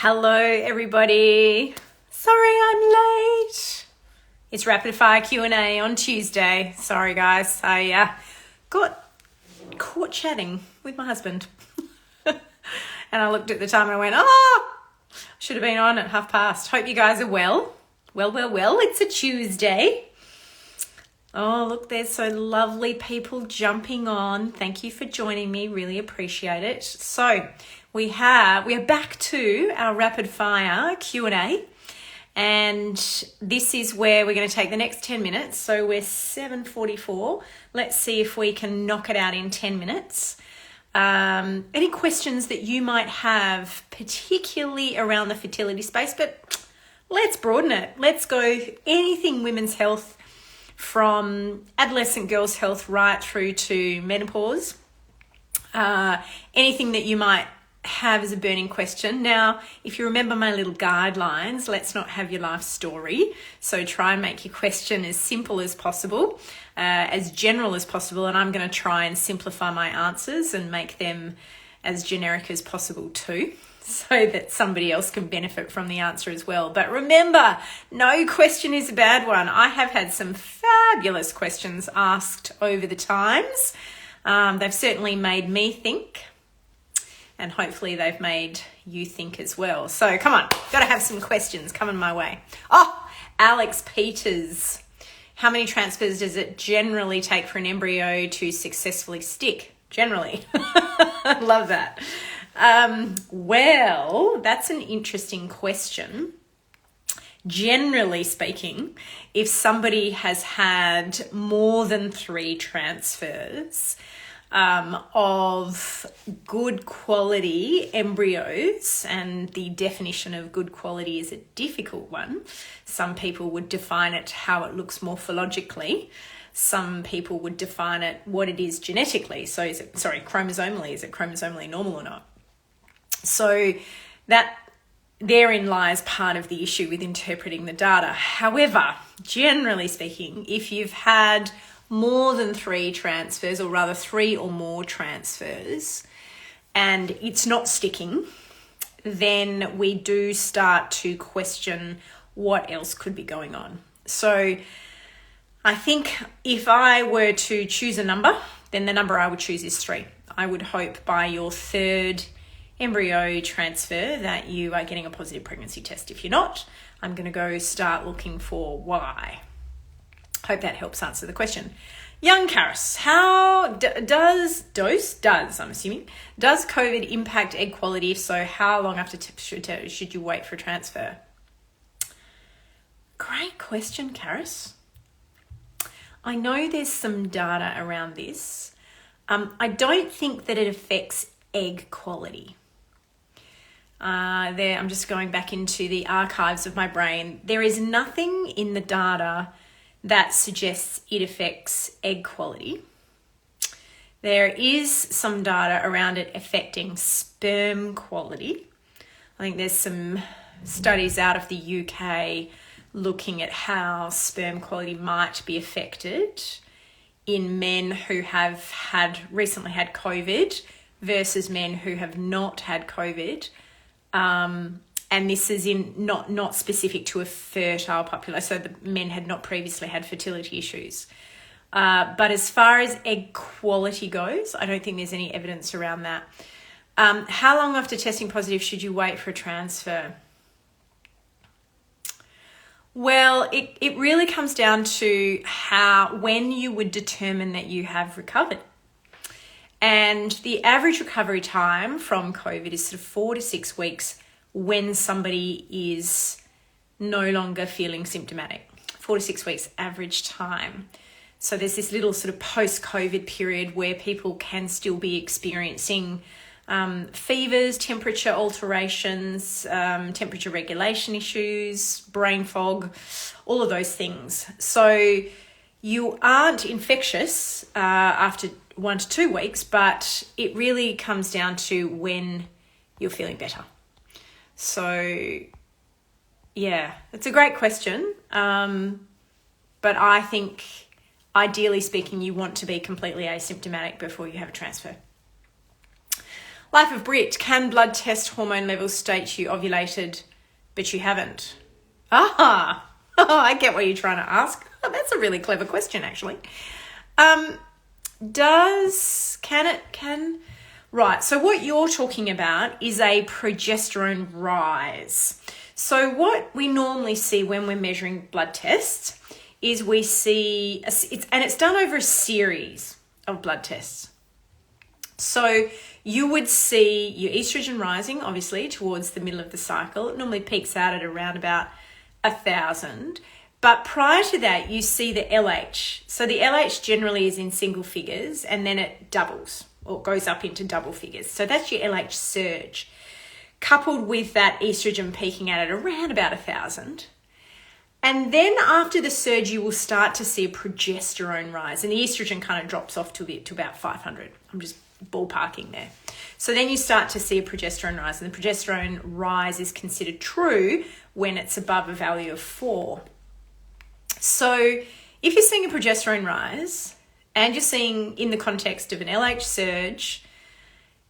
Hello, everybody. Sorry I'm late. It's rapid fire Q&A on Tuesday. Sorry, guys. I got caught chatting with my husband. And I looked at the time and I went, should have been on at past. Hope you guys are well. Well. It's a Tuesday. Oh, look, there's so lovely people jumping on. Thank you for joining me. Really appreciate it. So we are back to our rapid fire Q&A. And this is where we're going to take the next 10 minutes. So we're 7:44. Let's see if we can knock it out in 10 minutes. Any questions that you might have, particularly around the fertility space, but let's broaden it. Let's go anything women's health, from adolescent girls' health right through to menopause. Anything that you might have as a burning question. Now, if you remember my little guidelines, let's not have your life story. So try and make your question as simple as possible, as general as possible, and I'm going to try and simplify my answers and make them as generic as possible too, so that somebody else can benefit from the answer as well. But remember, no question is a bad one. I have had some fabulous questions asked over the times. They've certainly made me think, and hopefully they've made you think as well. So come on, got to have some questions coming my way. Oh, Alex Peters. How many transfers does it generally take for an embryo to successfully stick? Generally. Love that. Well, that's an interesting question. Generally speaking, if somebody has had more than 3 transfers of good quality embryos, and the definition of good quality is a difficult one. Some people would define it how it looks morphologically. Some people would define it what it is genetically. So chromosomally, is it chromosomally normal or not? So that therein lies part of the issue with interpreting the data. However, generally speaking, if you've had more than 3 transfers, or rather 3 or more transfers, and it's not sticking, then we do start to question what else could be going on. So I think if I were to choose a number, then the number I would choose is 3. I would hope by your 3rd embryo transfer that you are getting a positive pregnancy test. If you're not, I'm going to go start looking for why. Hope that helps answer the question. Young Karis, how does COVID impact egg quality? If so, how long after should you wait for transfer? Great question, Karis. I know there's some data around this. I don't think that it affects egg quality. I'm just going back into the archives of my brain. There is nothing in the data that suggests it affects egg quality. There is some data around it affecting sperm quality. I think there's some studies out of the UK looking at how sperm quality might be affected in men who have recently had COVID versus men who have not had COVID. And this is not specific to a fertile population, so the men had not previously had fertility issues. But as far as egg quality goes, I don't think there's any evidence around that. How long after testing positive should you wait for a transfer? Well, it really comes down to when you would determine that you have recovered. And the average recovery time from COVID is sort of 4 to 6 weeks when somebody is no longer feeling symptomatic. 4 to 6 weeks average time. So there's this little sort of post-COVID period where people can still be experiencing fevers, temperature alterations, temperature regulation issues, brain fog, all of those things. So you aren't infectious after 1 to 2 weeks, but it really comes down to when you're feeling better. So, yeah, it's a great question. But I think, ideally speaking, you want to be completely asymptomatic before you have a transfer. Life of Brit, can blood test hormone levels state you ovulated, but you haven't? I get what you're trying to ask. Oh, that's a really clever question, actually. Right, so what you're talking about is a progesterone rise. So what we normally see when we're measuring blood tests is we see, it's done over a series of blood tests. So you would see your estrogen rising, obviously, towards the middle of the cycle. It normally peaks out at around about 1,000. But prior to that, you see the LH. So the LH generally is in single figures, and then it doubles or goes up into double figures. So that's your LH surge, coupled with that estrogen peaking out at around about 1,000. And then after the surge, you will start to see a progesterone rise, and the estrogen kind of drops off to about 500. I'm just ballparking there. So then you start to see a progesterone rise, and the progesterone rise is considered true when it's above a value of 4. So if you're seeing a progesterone rise and you're seeing in the context of an LH surge,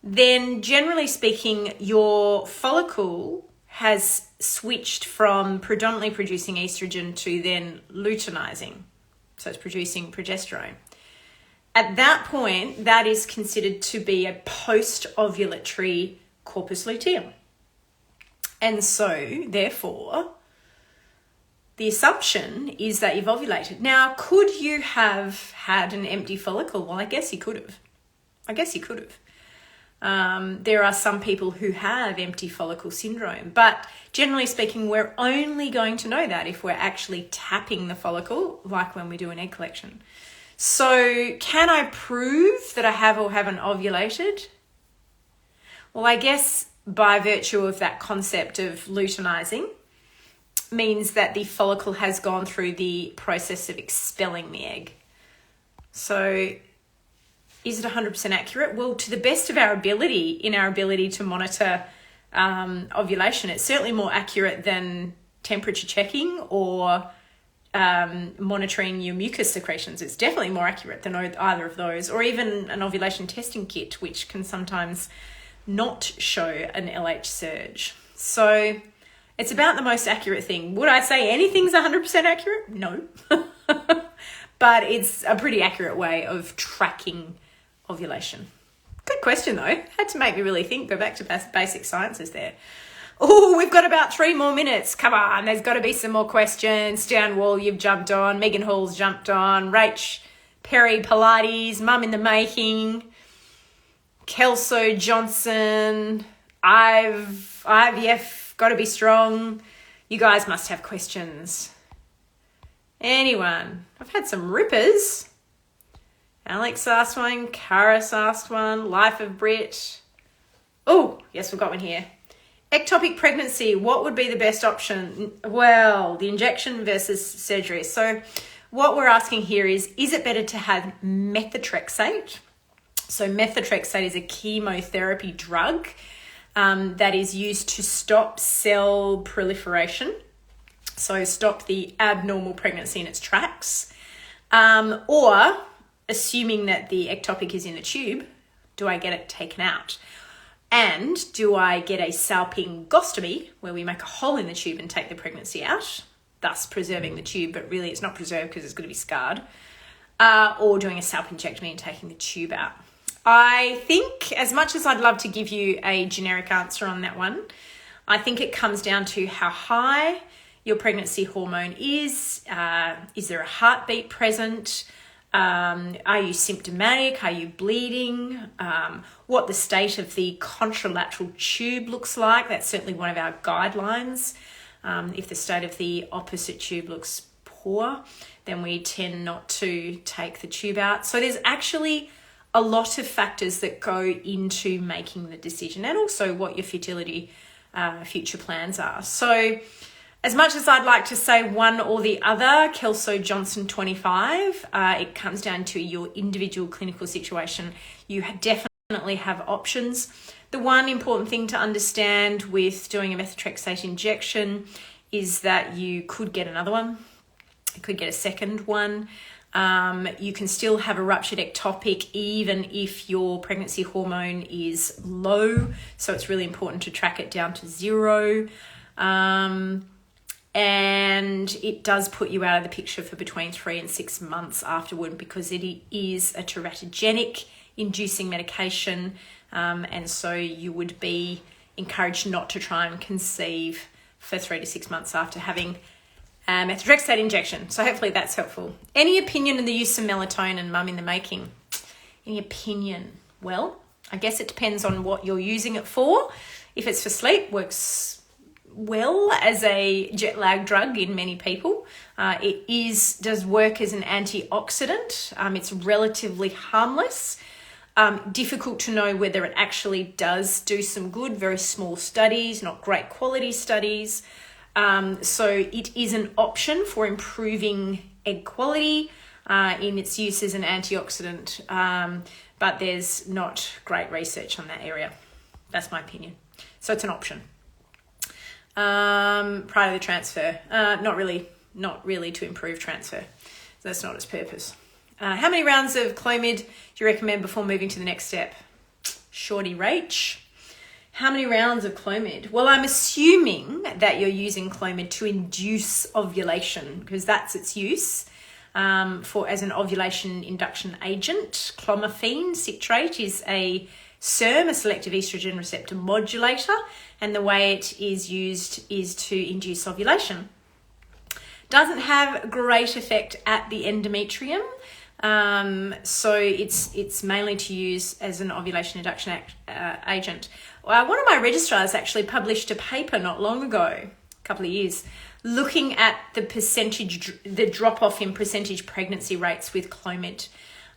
then generally speaking, your follicle has switched from predominantly producing estrogen to then luteinizing. So it's producing progesterone. At that point, that is considered to be a post-ovulatory corpus luteum. And so, therefore, the assumption is that you've ovulated. Now, could you have had an empty follicle? Well, I guess you could have. There are some people who have empty follicle syndrome, but generally speaking, we're only going to know that if we're actually tapping the follicle, like when we do an egg collection. So can I prove that I have or haven't ovulated? Well, I guess by virtue of that concept of luteinizing means that the follicle has gone through the process of expelling the egg. So is it 100% accurate? Well, to the best of our ability, in our ability to monitor ovulation, it's certainly more accurate than temperature checking or monitoring your mucus secretions. It's definitely more accurate than either of those, or even an ovulation testing kit, which can sometimes not show an LH surge. So it's about the most accurate thing. Would I say anything's 100% accurate? No. But it's a pretty accurate way of tracking ovulation. Good question, though. Had to make me really think. Go back to basic sciences there. Oh, we've got about 3 more minutes. Come on, there's got to be some more questions. Stan Wall, you've jumped on. Megan Hall's jumped on. Rach Perry Pilates, Mum in the Making. Kelso Johnson. IVF, got to be strong. You guys must have questions. Anyone? I've had some rippers. Alex asked one. Karis asked one. Life of Brit. Oh, yes, we've got one here. Ectopic pregnancy, what would be the best option? Well, the injection versus surgery. So what we're asking here is it better to have methotrexate? So methotrexate is a chemotherapy drug that is used to stop cell proliferation. So stop the abnormal pregnancy in its tracks. Or, assuming that the ectopic is in a tube, do I get it taken out? And do I get a salpingostomy, where we make a hole in the tube and take the pregnancy out, thus preserving the tube, but really it's not preserved because it's going to be scarred, or doing a salpingectomy and taking the tube out? I think, as much as I'd love to give you a generic answer on that one, I think it comes down to how high your pregnancy hormone is. Is there a heartbeat present? Are you symptomatic? Are you bleeding? What the state of the contralateral tube looks like. That's certainly one of our guidelines. If the state of the opposite tube looks poor, then we tend not to take the tube out. So there's actually a lot of factors that go into making the decision, and also what your fertility future plans are. So as much as I'd like to say one or the other, Kelso Johnson 25, it comes down to your individual clinical situation. You definitely have options. The one important thing to understand with doing a methotrexate injection is that you could get another one. You could get a second one. You can still have a ruptured ectopic even if your pregnancy hormone is low. So it's really important to track it down to 0. And it does put you out of the picture for between 3 and 6 months afterward, because it is a teratogenic inducing medication. And so you would be encouraged not to try and conceive for 3 to 6 months after having a methotrexate injection. So hopefully that's helpful. Any opinion on the use of melatonin, mum in the making? Any opinion? Well, I guess it depends on what you're using it for. If it's for sleep, works well as a jet lag drug in many people. It does work as an antioxidant. It's relatively harmless. Difficult to know whether it actually does do some good. Very small studies, not great quality studies. So it is an option for improving egg quality in its use as an antioxidant, but there's not great research on that area. That's my opinion. So it's an option. Prior to the transfer, not really to improve transfer. That's not its purpose. How many rounds of Clomid do you recommend before moving to the next step? Shorty Rach. How many rounds of Clomid? Well, I'm assuming that you're using Clomid to induce ovulation, because that's its use as an ovulation induction agent. Clomiphene citrate is a SERM, a selective estrogen receptor modulator, and the way it is used is to induce ovulation. Doesn't have great effect at the endometrium, so it's mainly to use as an ovulation induction agent. One of my registrars actually published a paper not long ago, a couple of years, looking at the drop-off in percentage pregnancy rates with Clomid.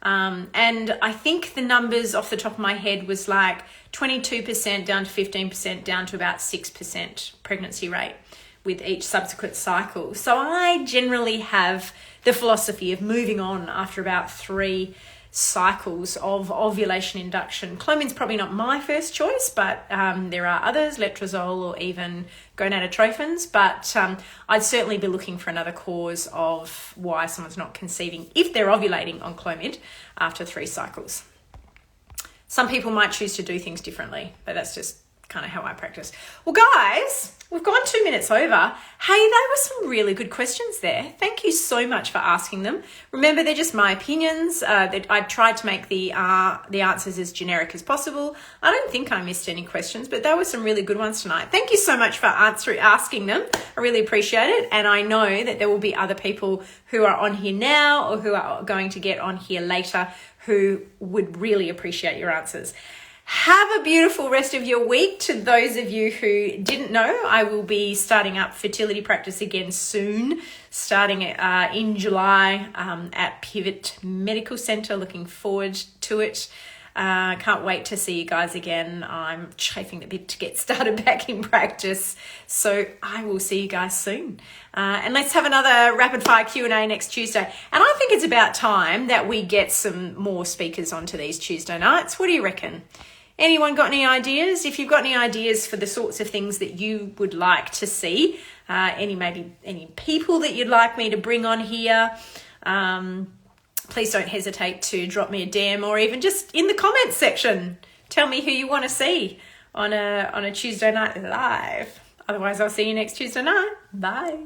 And I think the numbers off the top of my head was like 22% down to 15% down to about 6% pregnancy rate with each subsequent cycle. So I generally have the philosophy of moving on after about 3 cycles of ovulation induction. Clomid's probably not my first choice, but there are others, letrozole or even gonadotrophins, but I'd certainly be looking for another cause of why someone's not conceiving if they're ovulating on Clomid after 3 cycles. Some people might choose to do things differently, but that's just kind of how I practice. Well, guys, we've gone 2 minutes over. Hey, they were some really good questions there. Thank you so much for asking them. Remember, they're just my opinions. That I tried to make the answers as generic as possible. I don't think I missed any questions, but there were some really good ones tonight. Thank you so much for asking them. I really appreciate it. And I know that there will be other people who are on here now or who are going to get on here later who would really appreciate your answers. Have a beautiful rest of your week. To those of you who didn't know, I will be starting up fertility practice again soon, starting in July at Pivot Medical Centre. Looking forward to it. Can't wait to see you guys again. I'm chafing the bit to get started back in practice. So I will see you guys soon. And let's have another rapid fire Q&A next Tuesday. And I think it's about time that we get some more speakers onto these Tuesday nights. What do you reckon? Anyone got any ideas? If you've got any ideas for the sorts of things that you would like to see, any people that you'd like me to bring on here, please don't hesitate to drop me a DM or even just in the comments section. Tell me who you want to see on a Tuesday night live. Otherwise, I'll see you next Tuesday night. Bye.